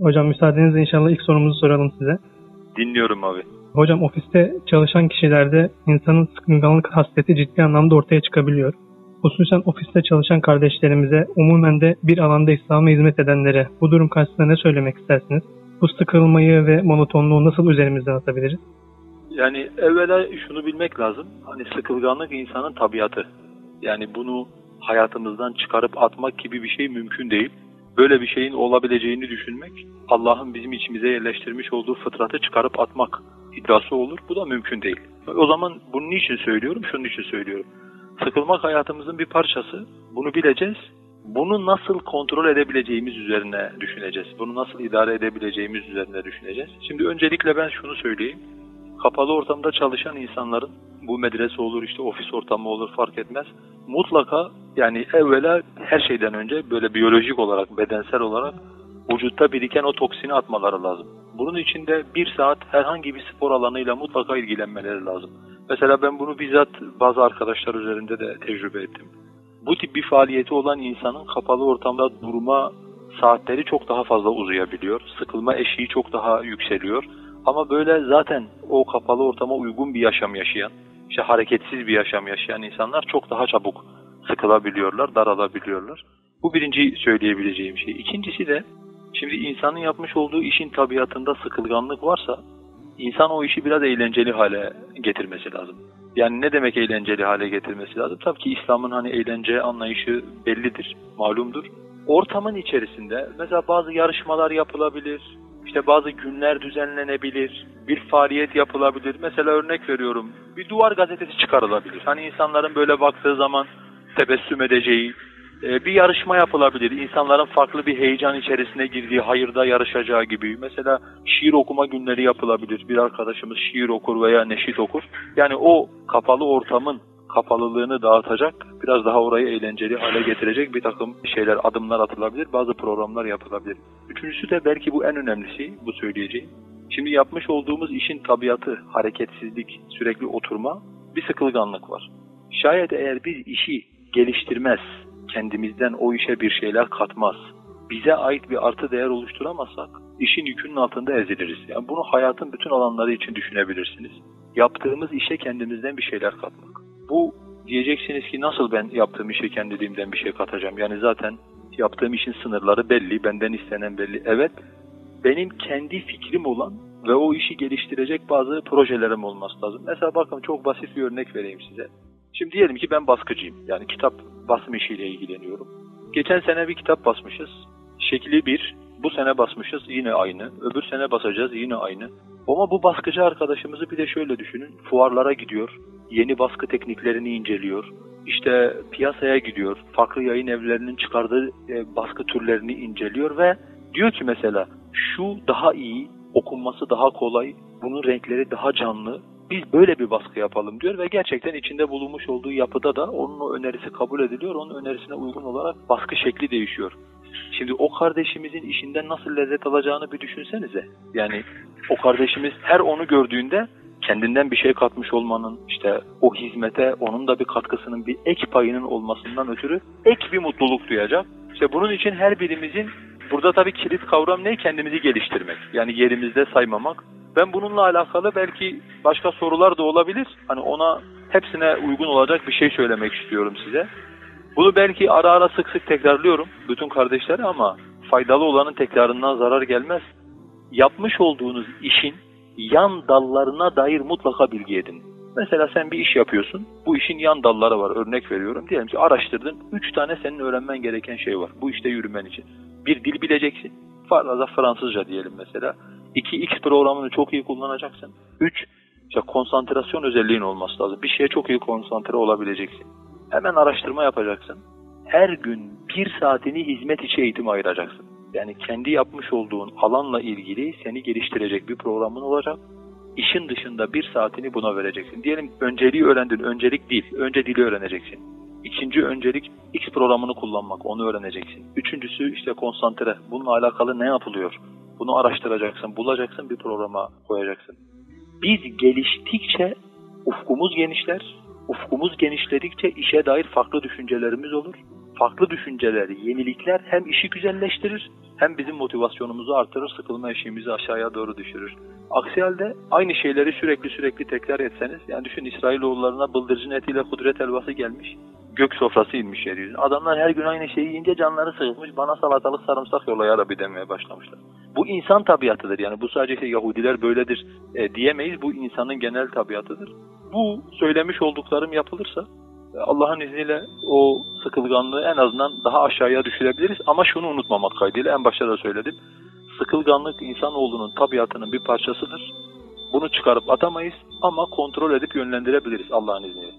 Hocam müsaadenizle inşallah ilk sorumuzu soralım size. Dinliyorum abi. Hocam ofiste çalışan kişilerde insanın sıkıntılı hasreti ciddi anlamda ortaya çıkabiliyor. Hususen ofiste çalışan kardeşlerimize, umumen de bir alanda İslam'a hizmet edenlere bu durum karşısında ne söylemek istersiniz? Bu sıkılmayı ve monotonluğu nasıl üzerimizden atabiliriz? Yani evvela şunu bilmek lazım. Hani sıkılganlık insanın tabiatı. Yani bunu hayatımızdan çıkarıp atmak gibi bir şey mümkün değil. Böyle bir şeyin olabileceğini düşünmek, Allah'ın bizim içimize yerleştirmiş olduğu fıtratı çıkarıp atmak iddiası olur. Bu da mümkün değil. O zaman bunun için söylüyorum, şunun için söylüyorum. Sıkılmak hayatımızın bir parçası. Bunu bileceğiz. Bunu nasıl kontrol edebileceğimiz üzerine düşüneceğiz. Bunu nasıl idare edebileceğimiz üzerine düşüneceğiz. Şimdi öncelikle ben şunu söyleyeyim. Kapalı ortamda çalışan insanların, bu medrese olur, işte ofis ortamı olur fark etmez. Mutlaka yani evvela her şeyden önce böyle biyolojik olarak, bedensel olarak vücutta biriken o toksini atmaları lazım. Bunun için de 1 saat herhangi bir spor alanıyla mutlaka ilgilenmeleri lazım. Mesela ben bunu bizzat bazı arkadaşlar üzerinde de tecrübe ettim. Bu tip bir faaliyeti olan insanın kapalı ortamda durma saatleri çok daha fazla uzayabiliyor. Sıkılma eşiği çok daha yükseliyor. Ama böyle zaten o kapalı ortama uygun bir yaşam yaşayan, işte hareketsiz bir yaşam yaşayan insanlar çok daha çabuk sıkılabiliyorlar, daralabiliyorlar. Bu birinci söyleyebileceğim şey. İkincisi de şimdi insanın yapmış olduğu işin tabiatında sıkılganlık varsa insan o işi biraz eğlenceli hale getirmesi lazım. Yani ne demek eğlenceli hale getirmesi lazım? Tabii ki İslam'ın hani eğlence anlayışı bellidir, malumdur. Ortamın içerisinde mesela bazı yarışmalar yapılabilir, işte bazı günler düzenlenebilir, bir faaliyet yapılabilir. Mesela örnek veriyorum, bir duvar gazetesi çıkarılabilir. Hani insanların böyle baktığı zaman tebessüm edeceği, bir yarışma yapılabilir. İnsanların farklı bir heyecan içerisine girdiği, hayırda yarışacağı gibi. Mesela şiir okuma günleri yapılabilir. Bir arkadaşımız şiir okur veya neşit okur. Yani o kapalı ortamın kapalılığını dağıtacak, biraz daha orayı eğlenceli hale getirecek bir takım şeyler, adımlar atılabilir, bazı programlar yapılabilir. Üçüncüsü de belki bu en önemlisi, bu söyleyeceğim. Şimdi yapmış olduğumuz işin tabiatı, hareketsizlik, sürekli oturma, bir sıkılganlık var. Şayet eğer biz işi geliştirmez, kendimizden o işe bir şeyler katmaz, bize ait bir artı değer oluşturamazsak, işin yükünün altında eziliriz. Yani bunu hayatın bütün alanları için düşünebilirsiniz. Yaptığımız işe kendimizden bir şeyler katmak. Bu diyeceksiniz ki nasıl ben yaptığım işe kendiliğimden bir şey katacağım? Yani zaten yaptığım işin sınırları belli, benden istenen belli. Evet, benim kendi fikrim olan ve o işi geliştirecek bazı projelerim olması lazım. Mesela bakın çok basit bir örnek vereyim size. Şimdi diyelim ki ben baskıcıyım. Yani kitap basım işiyle ilgileniyorum. Geçen sene bir kitap basmışız. Şekli 1. Bu sene basmışız yine aynı. Öbür sene basacağız yine aynı. Ama bu baskıcı arkadaşımızı bir de şöyle düşünün. Fuarlara gidiyor. Yeni baskı tekniklerini inceliyor. İşte piyasaya gidiyor. Farklı yayın evlerinin çıkardığı baskı türlerini inceliyor ve diyor ki mesela şu daha iyi, okunması daha kolay, bunun renkleri daha canlı. Biz böyle bir baskı yapalım diyor ve gerçekten içinde bulunmuş olduğu yapıda da onun o önerisi kabul ediliyor. Onun önerisine uygun olarak baskı şekli değişiyor. Şimdi o kardeşimizin işinden nasıl lezzet alacağını bir düşünsenize. Yani o kardeşimiz her onu gördüğünde kendinden bir şey katmış olmanın, işte o hizmete onun da bir katkısının, bir ek payının olmasından ötürü ek bir mutluluk duyacak. İşte bunun için her birimizin burada tabii kilit kavram ne? Kendimizi geliştirmek. Yani yerimizde saymamak. Ben bununla alakalı belki başka sorular da olabilir. Hani ona hepsine uygun olacak bir şey söylemek istiyorum size. Bunu belki ara ara sık sık tekrarlıyorum bütün kardeşlere ama faydalı olanın tekrarından zarar gelmez. Yapmış olduğunuz işin yan dallarına dair mutlaka bilgi edin. Mesela sen bir iş yapıyorsun. Bu işin yan dalları var. Örnek veriyorum. Diyelim ki araştırdın. 3 tane senin öğrenmen gereken şey var. Bu işte yürümen için. Bir, dil bileceksin. Fazla Fransızca diyelim mesela. 2, X programını çok iyi kullanacaksın. 3, işte konsantrasyon özelliğin olması lazım. Bir şeye çok iyi konsantre olabileceksin. Hemen araştırma yapacaksın. Her gün 1 saatini hizmet içi eğitim ayıracaksın. Yani kendi yapmış olduğun alanla ilgili seni geliştirecek bir programın olacak. İşin dışında 1 saatini buna vereceksin. Diyelim önceliği öğrendin. Öncelik değil. Önce dili öğreneceksin. İkinci öncelik X programını kullanmak. Onu öğreneceksin. Üçüncüsü işte konsantre. Bununla alakalı ne yapılıyor? Bunu araştıracaksın, bulacaksın, bir programa koyacaksın. Biz geliştikçe ufkumuz genişler. Ufkumuz genişledikçe işe dair farklı düşüncelerimiz olur. farklı düşünceler, yenilikler hem işi güzelleştirir hem bizim motivasyonumuzu artırır, sıkılma eşiğimizi aşağıya doğru düşürür. Aksi halde aynı şeyleri sürekli tekrar etseniz, yani düşün, İsrailoğullarına bıldırcın etiyle kudret helvası gelmiş, gök sofrası inmiş yeryüzüne. Adamlar her gün aynı şeyi yiyince canları sıkılmış, bana salatalık sarımsak yolla ya Rabbi demeye başlamışlar. Bu insan tabiatıdır, yani bu sadece Yahudiler böyledir diyemeyiz, bu insanın genel tabiatıdır. Bu söylemiş olduklarım yapılırsa Allah'ın izniyle o sıkılganlığı en azından daha aşağıya düşürebiliriz. Ama şunu unutmamak kaydıyla, en başta da söyledim. Sıkılganlık insanoğlunun tabiatının bir parçasıdır. Bunu çıkarıp atamayız ama kontrol edip yönlendirebiliriz Allah'ın izniyle.